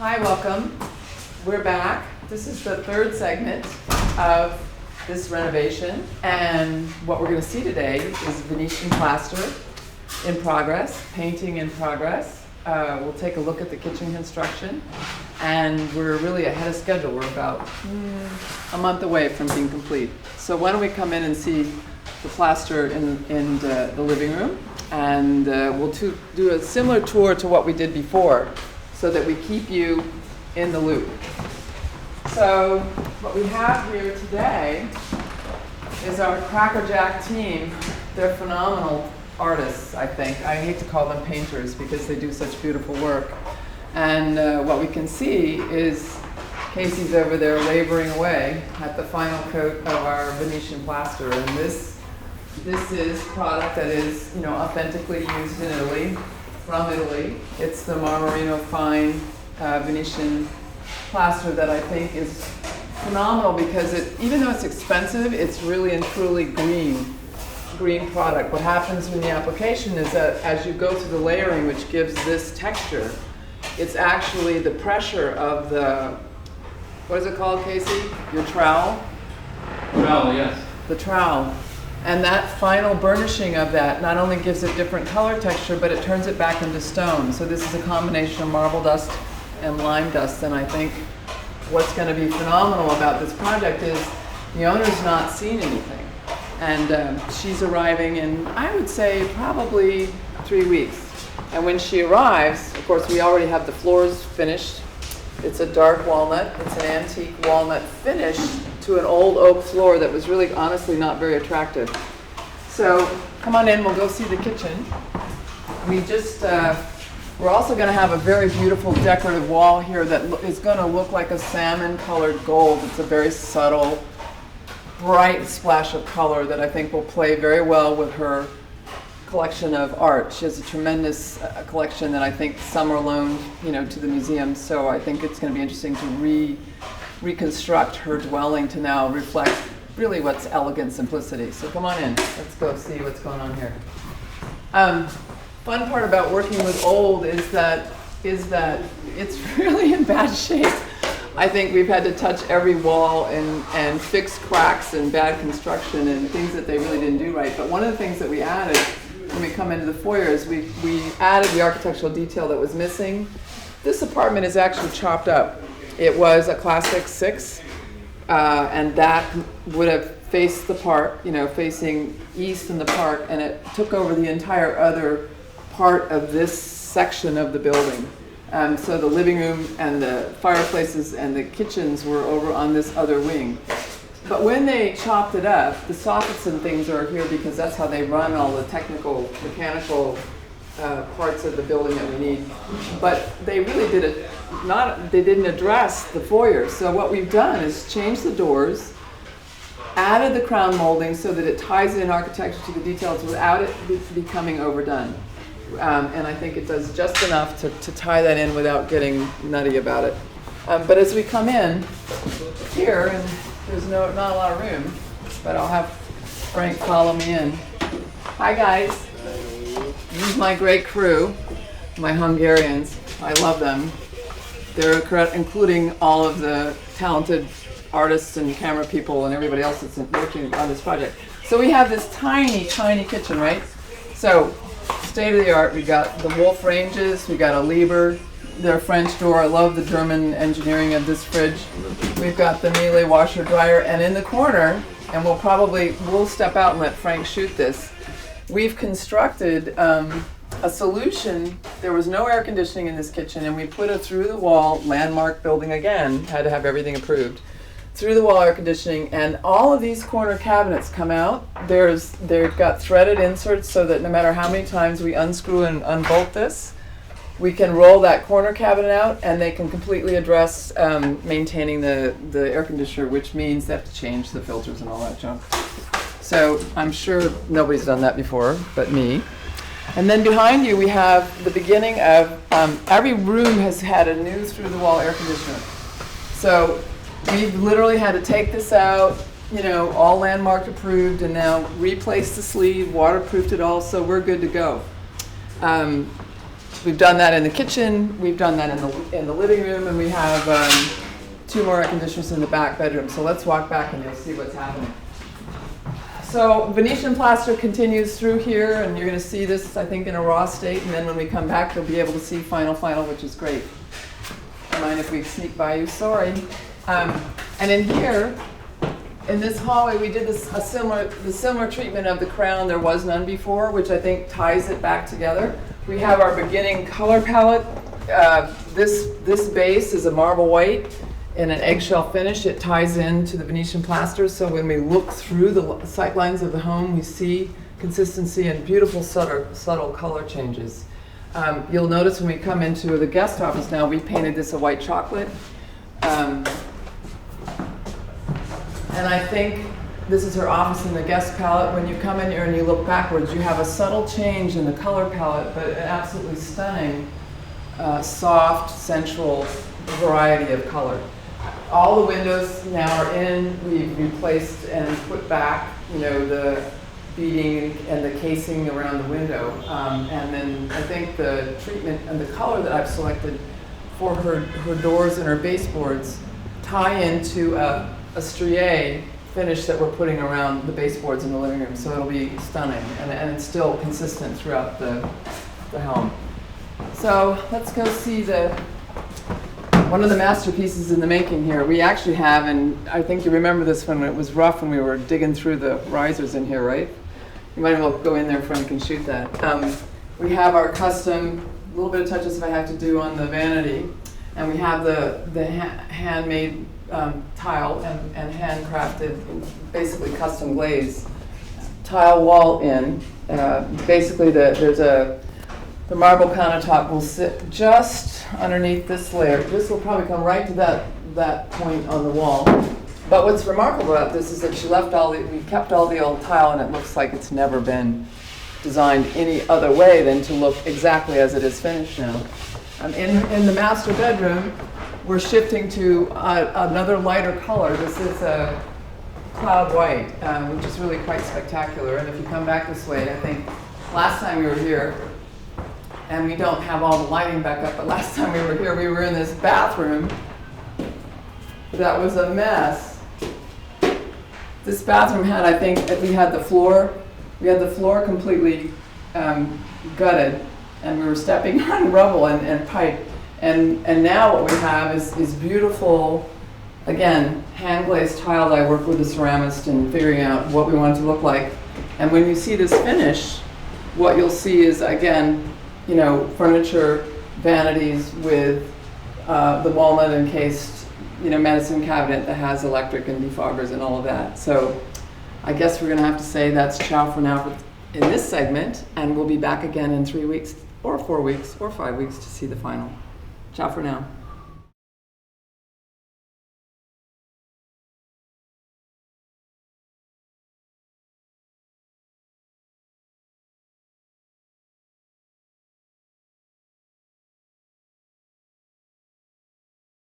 Hi, welcome. We're back. This is the third segment of this renovation, and what we're going to see today is Venetian plaster in progress, painting in progress. We'll take a look at the kitchen construction, and we're really ahead of schedule. We're about a month away from being complete. So why don't we come in and see the plaster in the living room, and we'll do a similar tour to what we did before, so that we keep you in the loop. So what we have here today is our crackerjack team. They're phenomenal artists, I think. I hate to call them painters because they do such beautiful work. And what we can see is Casey's over there laboring away at the final coat of our Venetian plaster. And this is product that is, authentically used in Italy, from Italy. It's the Marmorino fine Venetian plaster that I think is phenomenal because even though it's expensive, it's really and truly green product. What happens in the application is that as you go through the layering, which gives this texture, it's actually the pressure of the, what is it called, Casey? Your trowel? Trowel, yes. The trowel. And that final burnishing of that not only gives it different color texture, but it turns it back into stone. So this is a combination of marble dust and lime dust. And I think what's going to be phenomenal about this project is the owner's not seen anything. And she's arriving in, I would say, probably 3 weeks. And when she arrives, of course, we already have the floors finished. It's a dark walnut. It's an antique walnut finish to an old oak floor that was really, honestly, not very attractive. So come on in. We'll go see the kitchen. We're also going to have a very beautiful decorative wall here that is going to look like a salmon-colored gold. It's a very subtle, bright splash of color that I think will play very well with her collection of art. She has a tremendous collection that I think some are loaned, to the museum. So I think it's going to be interesting to reconstruct her dwelling to now reflect really what's elegant simplicity. So come on in. Let's go see what's going on here. Fun part about working with old is that it's really in bad shape. I think we've had to touch every wall and fix cracks and bad construction and things that they really didn't do right. But one of the things that we added when we come into the foyer is we added the architectural detail that was missing. This apartment is actually chopped up. It was a classic 6, and that would have faced the park, facing east in the park, and it took over the entire other part of this section of the building. So the living room and the fireplaces and the kitchens were over on this other wing. But when they chopped it up, the soffits and things are here because that's how they run all the technical, mechanical parts of the building that we need. But they really they didn't address the foyer. So what we've done is changed the doors, added the crown molding so that it ties in architecture to the details without it becoming overdone. And I think it does just enough to tie that in without getting nutty about it. But as we come in here, and there's not a lot of room, but I'll have Frank follow me in. Hi guys. This is my great crew, my Hungarians. I love them. They're including all of the talented artists and camera people and everybody else that's working on this project. So we have this tiny, tiny kitchen, right? So state of the art. We got the Wolf ranges. We got a Liebherr. Their French door. I love the German engineering of this fridge. We've got the Miele washer dryer, and in the corner, and we'll step out and let Frank shoot this. We've constructed a solution. There was no air conditioning in this kitchen, and we put a through-the-wall landmark building again. Had to have everything approved. Through-the-wall air conditioning, and all of these corner cabinets come out. They've got threaded inserts so that no matter how many times we unscrew and unbolt this, we can roll that corner cabinet out, and they can completely address maintaining the air conditioner, which means they have to change the filters and all that junk. So I'm sure nobody's done that before but me. And then behind you we have the beginning of, every room has had a new through-the-wall air conditioner. So we've literally had to take this out, all landmark approved, and now replace the sleeve, waterproofed it all, so we're good to go. We've done that in the kitchen, we've done that in the living room, and we have 2 more air conditioners in the back bedroom. So let's walk back and you'll see what's happening. So Venetian plaster continues through here, and you're going to see this, I think, in a raw state, and then when we come back, you'll be able to see final, which is great. Don't mind if we sneak by you, sorry. And in here, in this hallway, we did the similar treatment of the crown. There was none before, which I think ties it back together. We have our beginning color palette. This base is a marble white in an eggshell finish. It ties into the Venetian plaster, so when we look through the sight lines of the home, we see consistency and beautiful subtle color changes. You'll notice when we come into the guest office now, we painted this a white chocolate. And I think this is her office in the guest palette. When you come in here and you look backwards, you have a subtle change in the color palette, but an absolutely stunning, soft, sensual variety of color. All the windows now are in. We've replaced and put back, the beading and the casing around the window. And then I think the treatment and the color that I've selected for her doors and her baseboards tie into a strié finish that we're putting around the baseboards in the living room. So it'll be stunning, and it's still consistent throughout the home. So let's go see one of the masterpieces in the making here. We actually have, and I think you remember this when it was rough when we were digging through the risers in here, right? You might as well go in there, Frank, and shoot that. We have our custom, little bit of touches if I have to do on the vanity, and we have the handmade tile and handcrafted, basically custom glaze tile wall in. Basically, the marble countertop will sit just underneath this layer. This will probably come right to that point on the wall. But what's remarkable about this is that we kept all the old tile, and it looks like it's never been designed any other way than to look exactly as it is finished now. In the master bedroom, we're shifting to another lighter color. This is a cloud white, which is really quite spectacular. And if you come back this way, I think last time we were here, and we don't have all the lighting back up, but last time we were here, we were in this bathroom that was a mess. This bathroom had, I think, we had the floor completely gutted, and we were stepping on rubble and pipe. And now what we have is beautiful, again, hand-glazed tile. I work with a ceramist in figuring out what we want it to look like. And when you see this finish, what you'll see is, again, furniture, vanities with the walnut encased, medicine cabinet that has electric and defoggers and all of that. So I guess we're going to have to say that's ciao for now in this segment, and we'll be back again in 3 weeks or 4 weeks or 5 weeks to see the final. Ciao for now.